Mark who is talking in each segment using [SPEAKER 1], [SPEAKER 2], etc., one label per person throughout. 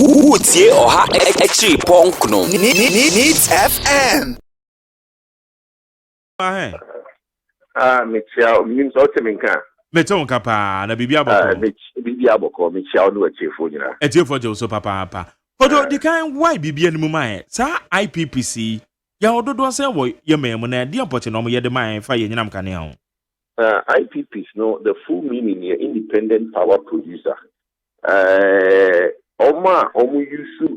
[SPEAKER 1] Utie oha echi ponkno. Needs FM.
[SPEAKER 2] Michelle, means Otaminka.
[SPEAKER 3] Meton Kapa, na Bibia Boko.
[SPEAKER 2] Bibia Boko, Michelle, no chief.
[SPEAKER 3] A chief for Joso Papa. Odo the kind why Bibia Mumai, Sa IPPC, ya Odo do say, boy, your man, dear Potinom, ya the mind, fire Yanam Canel.
[SPEAKER 2] IPPs, no, the full meaning here, independent power producer. Omu Yusu,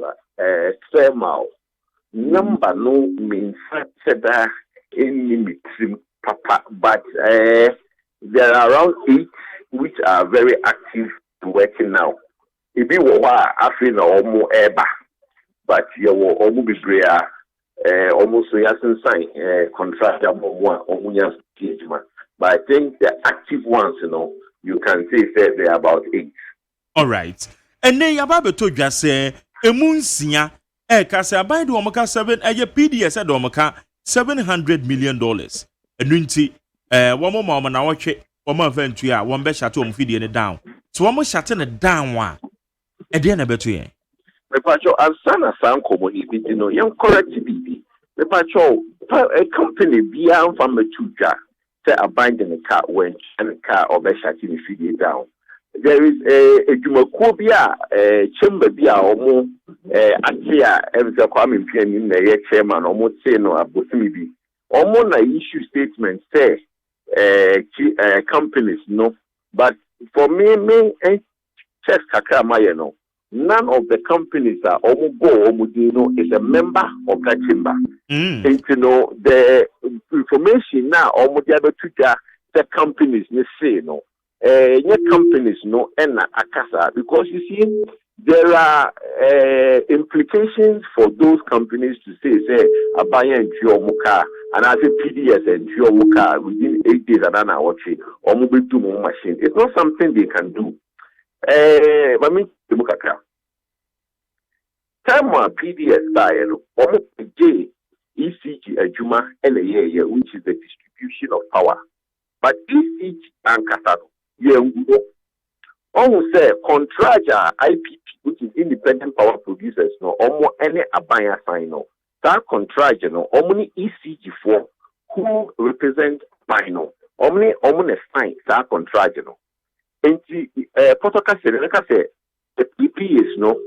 [SPEAKER 2] thermal. Number no means that any mixing, Papa, but there are around 8 which are very active working now. If you were African or more eba, but you were almost be almost so you sign contract one but I think the active ones, you can say they're about 8.
[SPEAKER 3] All right. And then Yababe told you say Emunsia Kasa by the Omaka 7 PDS at Omaka $700 million. And Nunti one more mama now watch it. One more venture, one best shot to feed it down. So one more shutting it down one. And then a better year.
[SPEAKER 2] The patrol and son of San Como, young correct BB. The patrol a company beyond from the Chuja. Say abandon a car when and a car or best shot to feed it down. There is a Jumakobia, a chamber bia or more, Atia, and the Kwame Pian in the chairman, or more say no, Abosimibi. Or more na issue statement say, companies, no. But for me, Chess Kakamayano, none of the companies are Omugo Omudino is a member of that chamber. And the information now, Omudiaba Tuja, the companies, say no. Companies no and akasa because you see there are implications for those companies to say abaya and muka and as a PDS and muka within 8 days and an hour or move to more machine. It's not something they can do. Mami mukaka. Time one PDS style or J ECG Ajuma and which is the distribution of power. But ECG and Katano. Almost say contractor IPP, which is independent power producers, no, almost any abaya sign, no. That contractor, no, omni ECG4, who represent Bino, omni sign, that contractor, no. And the protocol say, the PPs, no,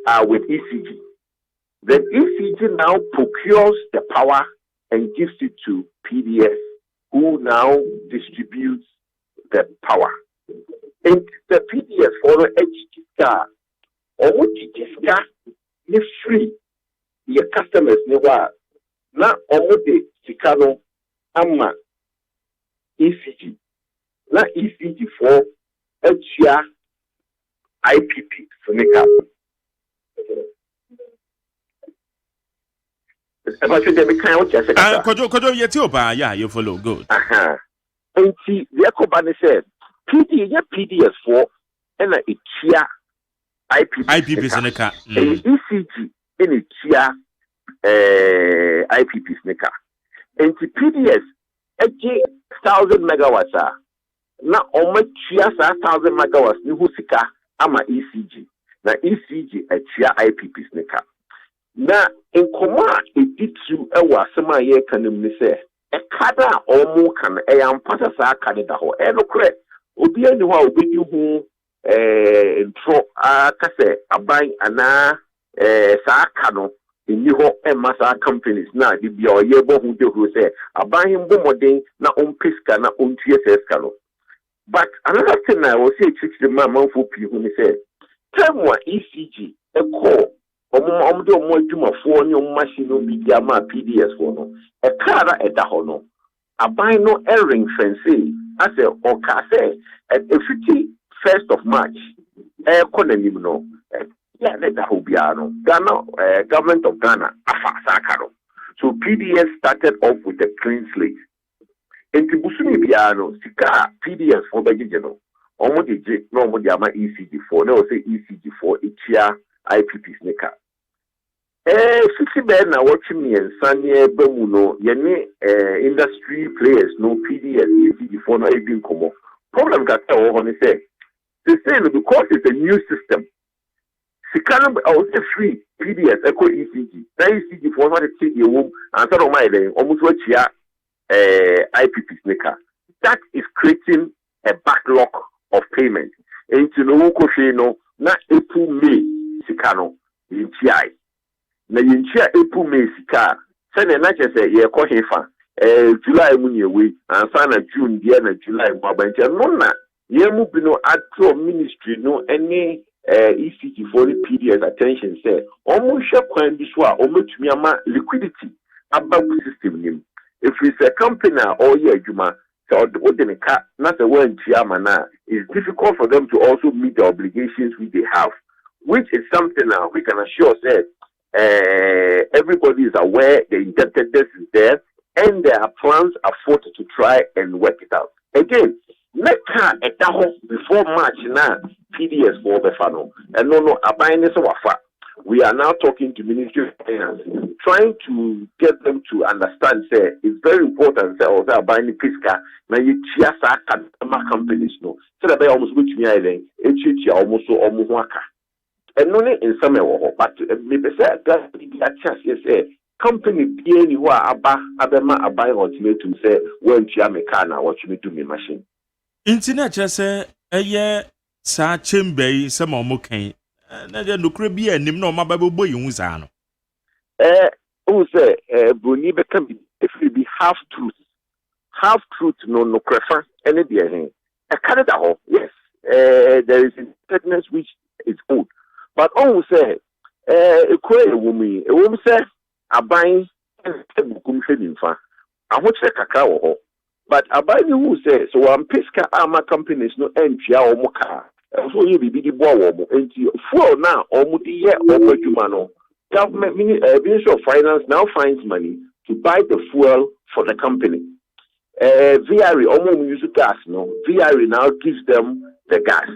[SPEAKER 2] are with ECG. The ECG now procures the power and gives it to PDS, who now distributes the power. And the PDS for the HTSCA or HTSCA is free. Your customers never now the Chicano Amma ECG. Now ECG for HTSCA IPP for Nika.
[SPEAKER 3] Kodo Yetiopa, yeah, you follow good.
[SPEAKER 2] And see, the Ekobani said, PDS for and a chia IPP
[SPEAKER 3] Seneca.
[SPEAKER 2] ECG in a chia IPP Seneca. And the PDS 1,000 megawatts. Now, almost 1,000 megawatts, Nihusika, ama ECG. Now, ECG a chia IPP Seneca. Now, in Koma, it did to a wasama ye can say. A kada or more can a passa sa canada or correct. Obi anyone obi who intro kase aban ana sa kano ni ho emasa companies na di bia oyebo hu de hu say aban mbo modern na onpeska na ontua seska no. But another thing I was say the man for people who say time wa ECG e call omdo omo adwumafo ne omo machine no bi dia ma PDS for no e kara e da ho no aban no ring fence as a okase at 51st of March konanim no yeah that hobiano Ghana government of Ghana afa sakaro. So PDS started off with a clean slate. In Tibusumi biano sika PDS for bagijeno omo de no omo de ama ECG4 no say ECG4 ichia IPP sneaker. 50 ben na watching me and Sanye Bemuno, Yene industry players, no PDS, ECG4, no even come. Problem got over on the say. They say because it's a new system. Sika can't free PDS echo ECG. Now ECG for what it take the womb and sort of my day almost what here IPP sneaker. That is creating a backlog of payment. And to know no na April May sikano in TI. Na yinchia April May sika. Send na say ye ko hefa July munye we and sana June dia na July mwabancha no na ye mu bi no atro ministry no any ECG for the PDS attention say almost share kwan bi so a ometumi ama liquidity about system nim. If it's a company or yeah juma so the car not a one chiamana, it's difficult for them to also meet the obligations which they have, which is something now we can assure that everybody is aware the indebtedness is there and there are plans afoot to try and work it out. Again, make car a daho before March now PDS for the funnel and no abiding wafa. We are now talking to Ministry of Finance, trying to get them to understand, say, it's very important, say, also buying the Pisca, now you just companies, no. So that they almost go to me, almost waka. And only in some way, but maybe say, that chance, yes, company being who are abema buying ultimatum, say, when Chiamekana, what you do me machine.
[SPEAKER 3] Internet just say, a year, sa chimbe, some more cane. Na je nokre bi anim na o mababo yi hunsa no
[SPEAKER 2] who say broni be can be half truth no nokrefa any dey hen e Canada ho yes there is intelligence which is good but who say ekwe ewumi say aban bukum hwedimfa ahoche kakra wo ho but aban who say so one piska ama companies no entwa o muka so you be the boy and for now almost year over Jumano. Government Ministry of Finance now finds money to buy the fuel for the company. VRE almost use gas, no. VRE now gives them the gas.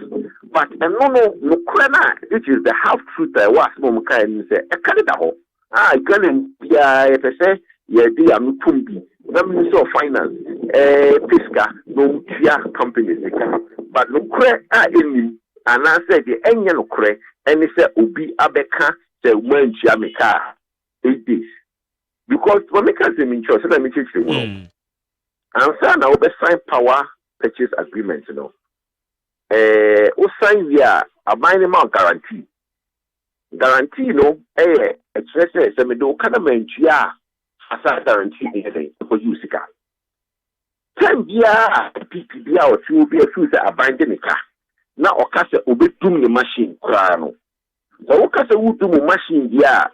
[SPEAKER 2] But no krena, which is the half truth I was Momuka and say, a Canada ho. I can be say, yeah, they are Mutumbi. The Ministry of Finance, Pisca, no tia companies, but no cre in and I said the engine cre and he said Ubi Abeka say when Jamaica 8 days. Because when we can say in church, let me teach you. And so now we sign power purchase agreement, you know. We sign via a minimum guarantee. Guarantee, you know, it's say me do kind of mentia as a guarantee for you, Sika. 10 years, PPB or 2 be a few that are binding a car. Now, Ocasa will be doing the machine, Crano. So, Ocasa will do the machine, yeah.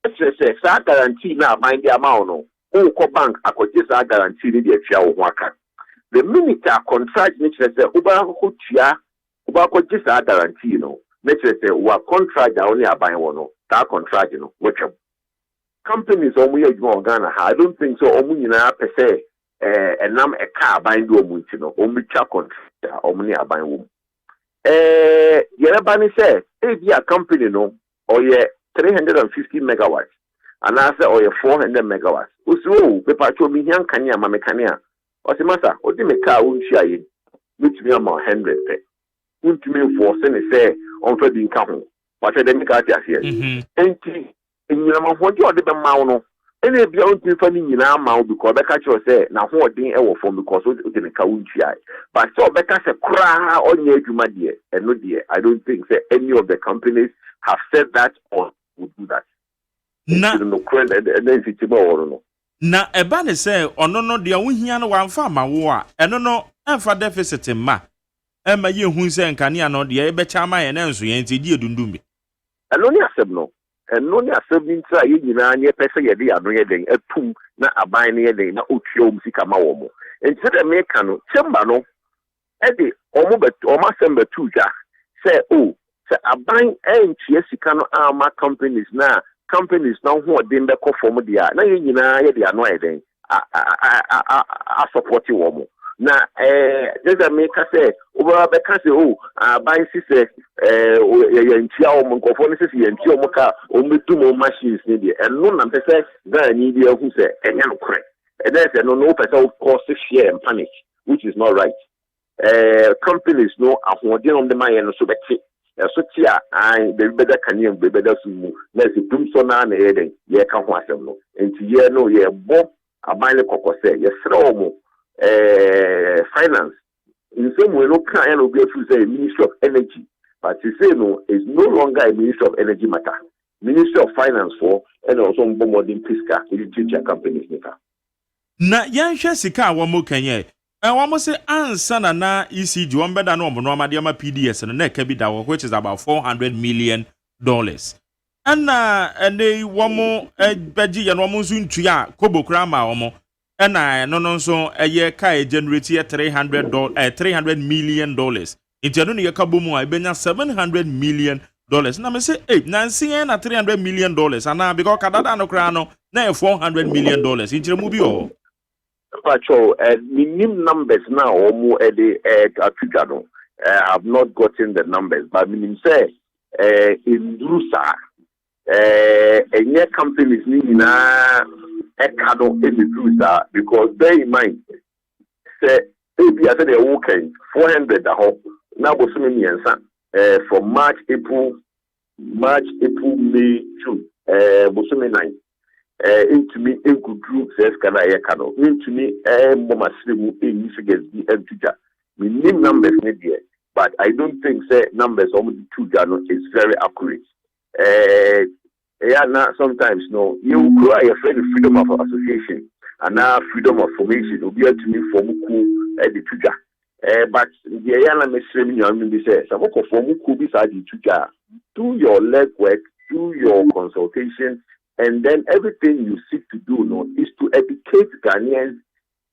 [SPEAKER 2] Let's say, I guarantee now, mind the amount. Oh, bank, I could just guarantee the actual worker. The minute I contract, let's say, Uba could just guarantee, you know. Let's say, what contract only are buying one, that contract, you know, which companies only more Ghana. I don't think so. Omuna per se. And I'm a car buying woman, you know, only contract, only a buying woman. Yerabani said, if you are company, no, or ye 350 megawatts, and I said, or ye 400 megawatts. Usu, the patrol me young Kanya, Mamekania, or the master, or the car won't share it, which me am 100. Won't me for send say, on for the income, what I didn't got here. And in your mouth, what you are the mouno. Any of your own funny in our mouth because Becca say, now what didn't ever form because we didn't count. But so Becca said, cry on your my dear, and no dear. I don't think that any of the companies have said that or would do that. No credit and then it's more.
[SPEAKER 3] Na ebane say ono no de wohia no wamfa mawo a eno no emfa deficit ma ema ye hu se nkane no de e be chama ye na nso ye nti die dundum.
[SPEAKER 2] Eno ni asem no. Eno ni asem ni ntra ye nyina anye pese ye de ano ye den atum na aban ne ye den na otwia musika ma wo mo. Enti de me ka no chemba no e de omo asem betu ja say oh say aban entwia sika no ama companies now who are doing the conform dia na ye nyina ye dia no eden a support you mo na just make say over be can say oh buy say ye ntia o mo conform say ye ntia o mo ka o metu mo machines ni dia and no na say ga ni dia hu say enya no kre and then say no person cause fear and panic which is not right companies no ahode on the man no so be so tia an be better can you be better sumu na se dum so na na yeden ye ka ho asem no enti ye no ye bo aban le kokose ye sere omo finance in some way no can no be through say Ministry of Energy, but you say no is no longer a Ministry of Energy matter. Ministry of Finance for and also modern fiscal in future companies nika.
[SPEAKER 3] Na yanhwe sika wo mo kanye wo mo say ansa na ECG wo mbeda no no amade ama PDS no na ka bi da wo which is about $400 million. Ene wo mo beji ye no mo nsu ntua kobokra ma wo mo no nso eye kai generate $300 million. Inti no ne ka bomu a benya $700 million. Na me say na nsie na $300 million ana because kadada no kra no na $400 million inti mu bi o.
[SPEAKER 2] Pacho, minim numbers now omo ede atuja no. I have not gotten the numbers, but minim say in Drusa enye companies ni na ekado in the Drusa because bear in mind say maybe I said they working 400 aho na bosumi miensa from March, April, May, June bosumi 9 into me good group says can I cano into me mama slimu in figures be entija. We name numbers there, but I don't think say numbers almost 2 jano is very accurate. Yeah, now sometimes no you cry a friend freedom of association and now freedom of formation will be to me for muku the tuja. But the yana mesremi you be say some for muku beside the tuja. Do your legwork, do your consultation. And then everything you seek to do is to educate Ghanaians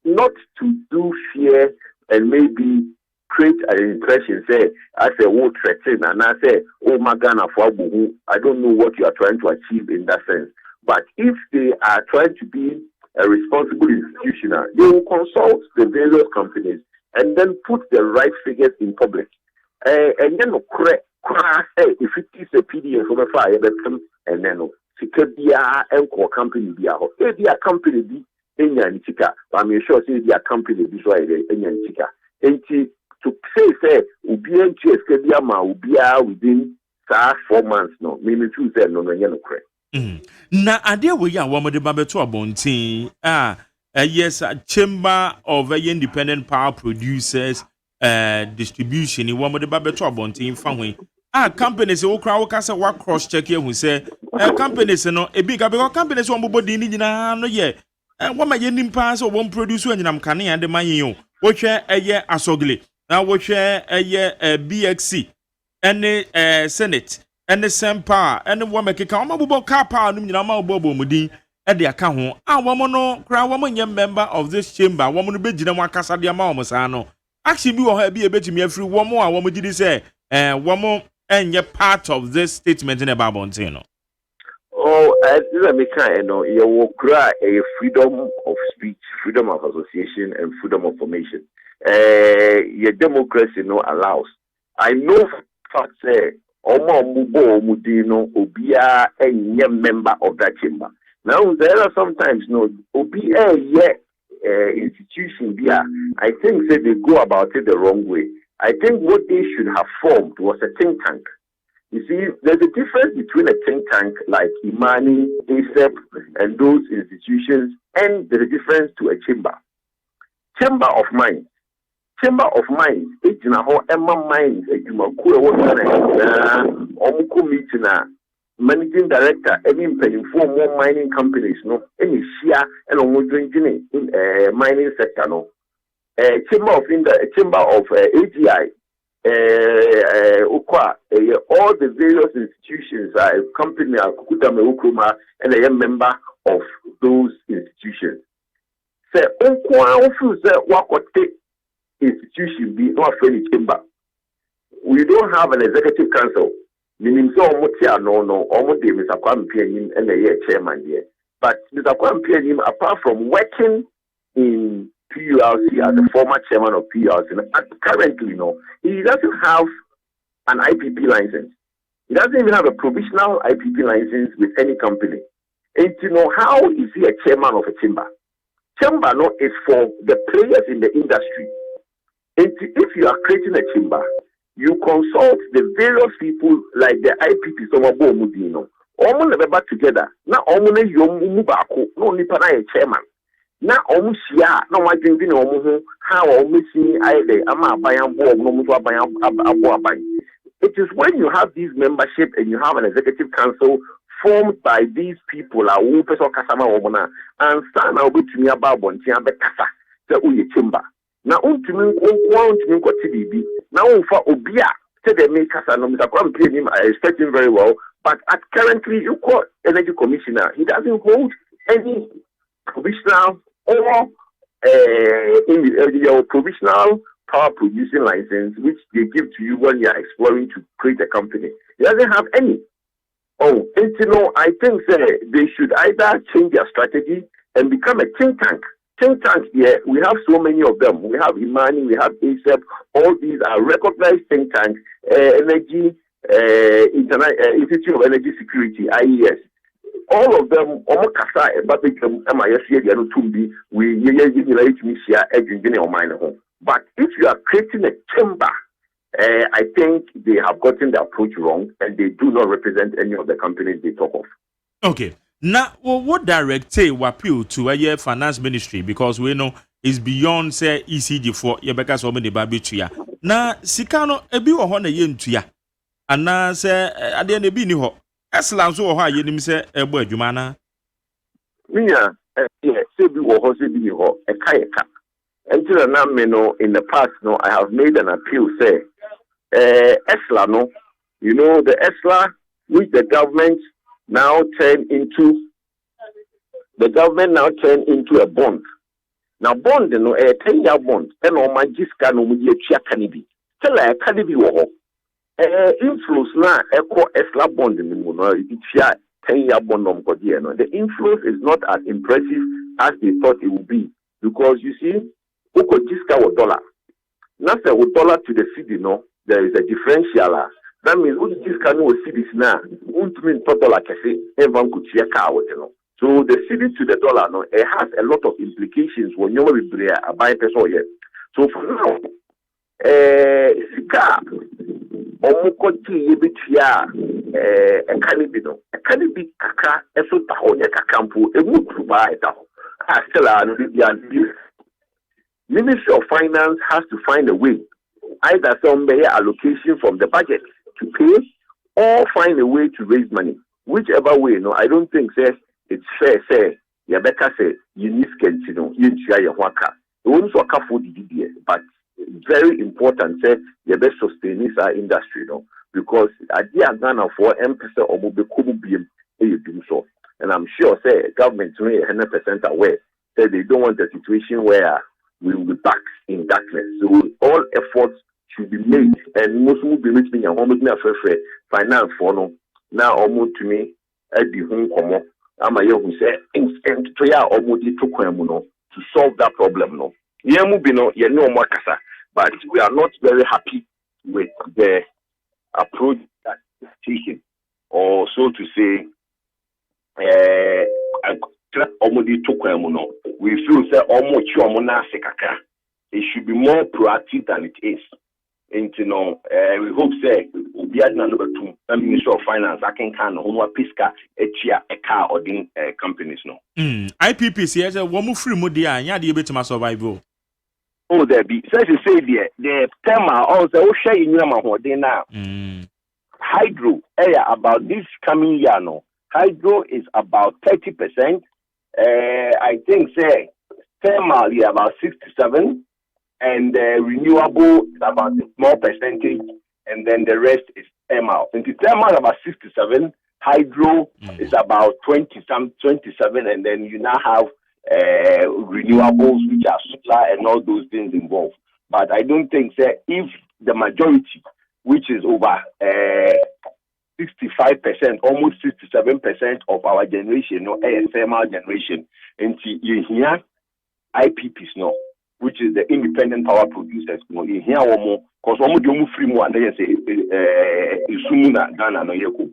[SPEAKER 2] not to do fear and maybe create an impression, say, I say, oh, threaten, and I say, oh, my Ghana, I don't know what you are trying to achieve in that sense. But if they are trying to be a responsible institution, they will consult the various companies and then put the right figures in public. And then, if it is a PDF over fire, and then Sikabia Enco company be a company be Enyanchika, but I'm sure say the company be so Enyanchika. And to say Ubian Cheskadiama Ubia within 4 months, no, maybe 2 no yellow crack.
[SPEAKER 3] Na ade we ya wo mo de babeto abontin yes chamber of independent power producers distribution wo mo de babeto abontin fa hwen companies wo kra wo ka se wa cross check e hu se companies no e bi ka because companies wo mbodi ni nyina no ye wo ma ye nimpa se wo produce anyinam kane ya de mayen o wo hwe eye asogle na wo hwe eye BXC ene Senate ene Sempa ene wo mekeka wo mabubo car power no nyina ma obobo mudin e de aka ho wo mo no kra wo mo nye member of this chamber wo mo no begina mo akasa de ma wo mo sa no action bi wo ha bi e betimi afiri wo mo a wo mo gidi se wo mo enye part of this statement in about Bontino.
[SPEAKER 2] Oh, let me kind of you cry a freedom of speech, freedom of association, and freedom of formation. Your democracy no allows. I know fact say Omo Mubo Mudino Obia a member of that chamber. Now there are sometimes no Obia institution there. I think that they go about it the wrong way. I think what they should have formed was a think tank. You see, there's a difference between a think tank like Imani, ASEP, and those institutions, and there's a difference to a chamber. Chamber of Minds. Chamber of Minds, it's in a whole Emma Minds, a Omuku meeting, managing director, any for more mining companies, no, any share, and almost drinking in mining sector, no. Chamber of AGI, all the various institutions are a company, and I am member of those institutions. Say, what institution be not friendly chamber. We don't have an executive council. Meaning so no, almost Mr. Kwame Pianim and the chairman here. But Mr. Kwame Pianim, apart from working in PULC as a former chairman of PULC, currently, he doesn't have an IPP license. He doesn't even have a provisional IPP license with any company. And how is he a chairman of a chamber? Chamber is for the players in the industry. And if you are creating a chamber, you consult the various people like the IPP, some of them, all never back together. Now, only young Mubako, no Nipana chairman. Now, almost yeah, no, my drinking how almost see either Ama Bayan Bob, no Mutuabayan. It is when you have this membership and you have an executive council formed by these people, who person Kasama Omona, and stand out between your Babon, Tiambe Kasa, the Uye Timber. Now, Untimin, TDB, now for Obia, said they make Kasa, no, Mr. Kwam pay him, I respect him very well, but at currently, you call Energy Commissioner, he doesn't hold any provisional or your provisional power producing license, which they give to you when you are exploring to create a company. He doesn't have any. Oh, and you know, I think they should either change their strategy and become a think tank. Think tanks here, we have so many of them. We have Imani, we have ASEP. All these are recognized think tanks. Energy, Institute of Energy Security, IES. All of them, but but if you are creating a chamber, I think they have gotten the approach wrong and they do not represent any of the companies they talk of.
[SPEAKER 3] Okay. Now, what direct appeal to a finance ministry, because we know it's beyond say ECG for Yabeka so many babichia. Now, Sikano ebi wo ho na yentua. Ana say ade na bi ni ho. Eslan so wo ho ayenim say ebo adwuma na.
[SPEAKER 2] Minya, say bi wo ho say bi ni ho, eka. Until now, in the past, I have made an appeal, say, ESLA, you know, the ESLA, which the government now turned into a bond. Now, bond, a 10-year bond, and on my Giska, no, we can be. Tell a canibi war. Influence now, echo ESLA bond in the moon, it's 10-year bond on Codiano. The influence is not as impressive as they thought it would be, because you see, Oko Giska or dollar. Now, say with dollar to the city, there is a differential. That means what Giska no cities now, won't mean dollar cafe, everyone could see a car, So the city to the dollar, it has a lot of implications when you are buying peso yet. So for now, Sika, Omukoti Yebitia, a canibino, a canibi kaka, a sotahonia kakampu, a wood buy it. Ministry of Finance has to find a way, either some allocation from the budget to pay, or find a way to raise money. Whichever way, I don't think it's fair. Say, Yabeka say you need you share your worker. It won't for the but very important. Say you best sustain this industry, because at the Ghana for M% or Mobile you do so, and I'm sure say government 100% aware. Say they don't want a situation where we will be back in darkness. So all efforts should be made, and most will be reaching and almost near finance for now almost to me at the home come I'm a young say instant to almost to solve that problem. But we are not very happy with the approach that is taken, or so to say, we feel that it should be more proactive than it is. And we hope say we are number 2 Minister of Finance. I can Pisca a car or companies
[SPEAKER 3] IPP says one free modia and yadi bit to survival.
[SPEAKER 2] Oh, there be such a say the term also share in your now. Hydro about this coming year hydro is about 30%. I think say thermal is about 67, and renewable is about a small percentage, and then the rest is thermal. And the thermal is about 67, hydro is about 27, and then you now have renewables, which are solar and all those things involved. But I don't think that if the majority, which is over 65%, almost 67% of our generation, thermal generation, and you hear IPPs, which is the independent power producers, you hear one more, because one more free more, and they say, Sumuna, Ghana, no Yako.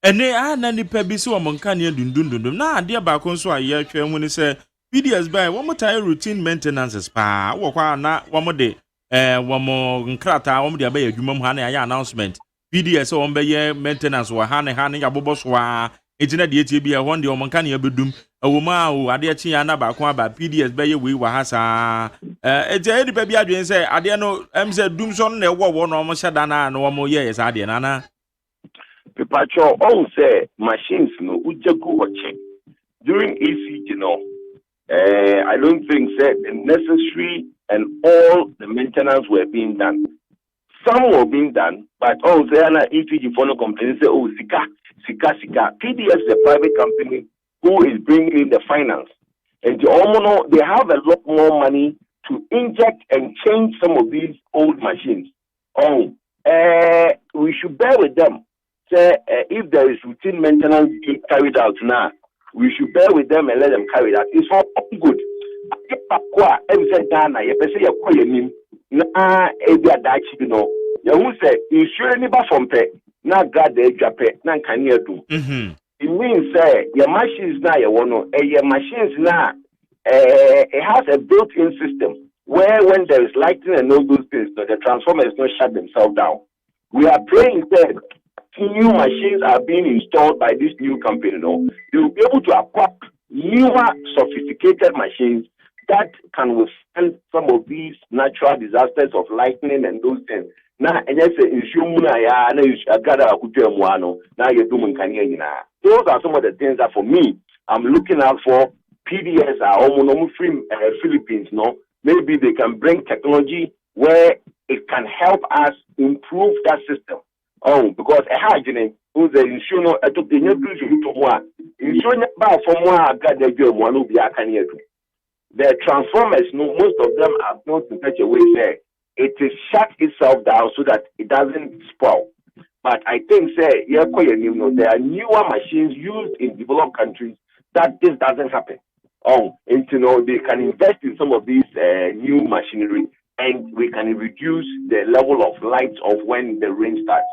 [SPEAKER 3] And they are nani pebiso among Kanye Dundundum. Now, dear Baconso, I hear when they say, PDS by one more time routine maintenance, pa, or na one more day. one more nkrata wɔn de abɛyɛ adwuma mu ha na ayɛ announcement PDS wɔn bɛyɛ maintenance wɔ ha ne yabobɔ so a etina de etie bi ɛhɔn de wɔn nka ne abɛdum ɛwɔ mu a o adeɛ kye ya na baako aba PDS bɛyɛ wei wɔ ha saa etia nipa bi adwen sɛ adeɛ no sɛ dum so no na ɛwɔ wɔn na wɔn hyɛ da na wɔn yɛ saa adeɛ nana
[SPEAKER 2] Pipacho, all say machines no ujagu watching during ECG no. I don't think that the necessary and all the maintenance were being done. Some were being done, but all say na ECG for no complaint say oh sika. PDS is a private company who is bringing in the finance, and they have a lot more money to inject and change some of these old machines. We should bear with them. If there is routine maintenance being carried out now, we should bear with them and let them carry that. It's all good. It means your machines now, your machines now, it has a built-in system where when there is lightning and all those things, the transformers don't shut themselves down. We are praying that new machines are being installed by this new company. They will be able to acquire newer, sophisticated machines that can withstand some of these natural disasters of lightning and those things. Now, those are some of the things that for me, I'm looking out for. PDS are Philippines. Maybe they can bring technology where it can help us improve that system. Because who's the insurance I took the new insurance from the transformers, most of them are built in such a way that it is shut itself down so that it doesn't spoil. But I think there are newer machines used in developed countries that this doesn't happen. And they can invest in some of these new machinery, and we can reduce the level of light of when the rain starts.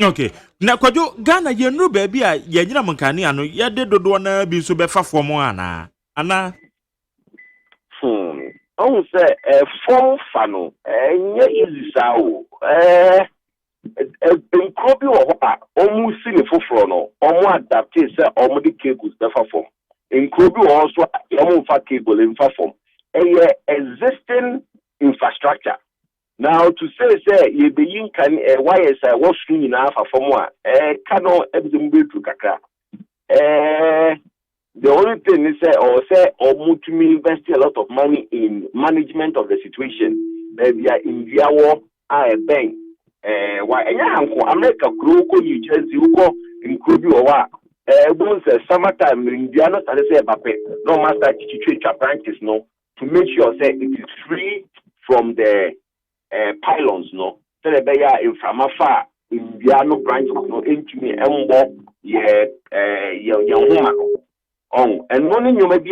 [SPEAKER 3] Okay. Na kwajo Ghana yenru baby a yenyina mankani ano yede dodo na bi so befa fom ana.
[SPEAKER 2] Say form fano nye easy sa o. Nkrobi wo ha omu si ne foforo no. Omu adapt say omu de cables befa fom. Nkrobi wo so omu fa cable in fa fom. Existing infrastructure. Now to say you be can wires what string in alpha from one cano everything to kaka. The only thing is or multi invest a lot of money in management of the situation. Maybe in India war a bank. Why America Kroko New Jersey Uko in Kubi or once summertime in India not say no master teach branches no to make sure say it is free from the pylons no so the beya in framafa Indiano branch no into me embo and money you maybe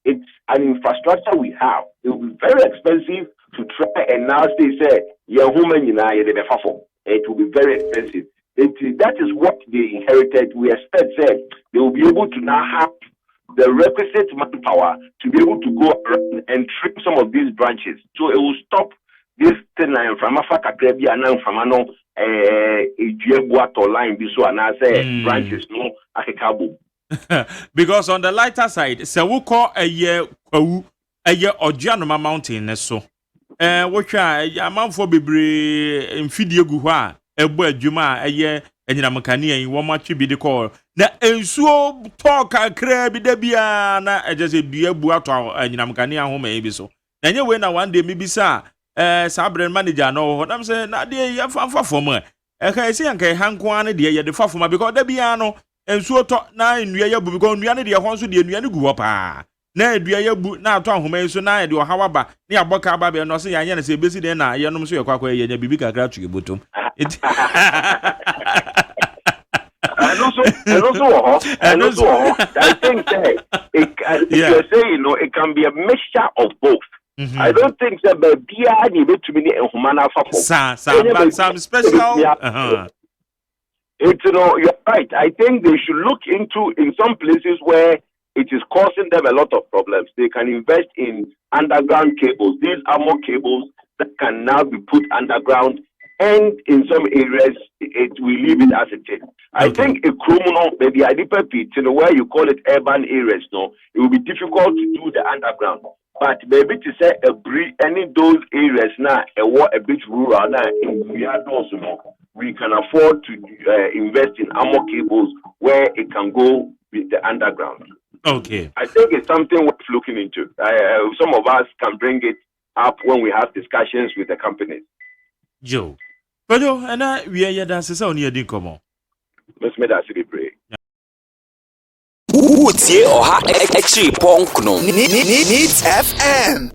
[SPEAKER 2] it's an infrastructure we have. It will be very expensive to try and now say it will be very expensive. That is what they inherited. We expect they will be able to now have the requisite manpower to be able to go around and trim some of these branches. So it will stop this thing from Africa and from ano line so and I say branches no akekabo.
[SPEAKER 3] Because on the lighter side, se wo call a year Ojianoma mountain so. What amount bebre mfidie gu ho a ebo adwuma a ye enyina makania yi wo matwe bi de call. Na ensuo talk akra bi da bia na ejese dua bu ato enyina makania ho ma bi so. Na nye we na one day mi bisa sabre manager no ho nam say na de ye fanfa fom e ka ese yanka hanko an de ye de fafoma because da bia no ensuo to na nnua ya bu because nnua ne de ho so de nnua ne gu ho pa na edua ya bu na ato ahoma so na de ohawa ba ne aboka ba be no se yanya na se besi de na ye nom so ye kwakwa ye nya bibi kakra tuge botom
[SPEAKER 2] and also, I think you're saying, it can be a mixture of both. Mm-hmm. I don't think that beer need to be a humana
[SPEAKER 3] some special.
[SPEAKER 2] You're right. I think they should look into in some places where it is causing them a lot of problems. They can invest in underground cables. These are more cables that can now be put underground, and in some areas we leave it as it is. I think a criminal, maybe a deeper pit, where you call it urban areas, no, it will be difficult to do the underground. But maybe to say any those areas now, a bit rural now, we are also we can afford to invest in armor cables where it can go with the underground.
[SPEAKER 3] Okay.
[SPEAKER 2] I think it's something worth looking into. Some of us can bring it up when we have discussions with the companies.
[SPEAKER 3] Joe. Pero and we are dancing on your dinkomo.
[SPEAKER 2] Let's make that city pray.
[SPEAKER 1] Utie Oha Echi Pongno. Needs FM.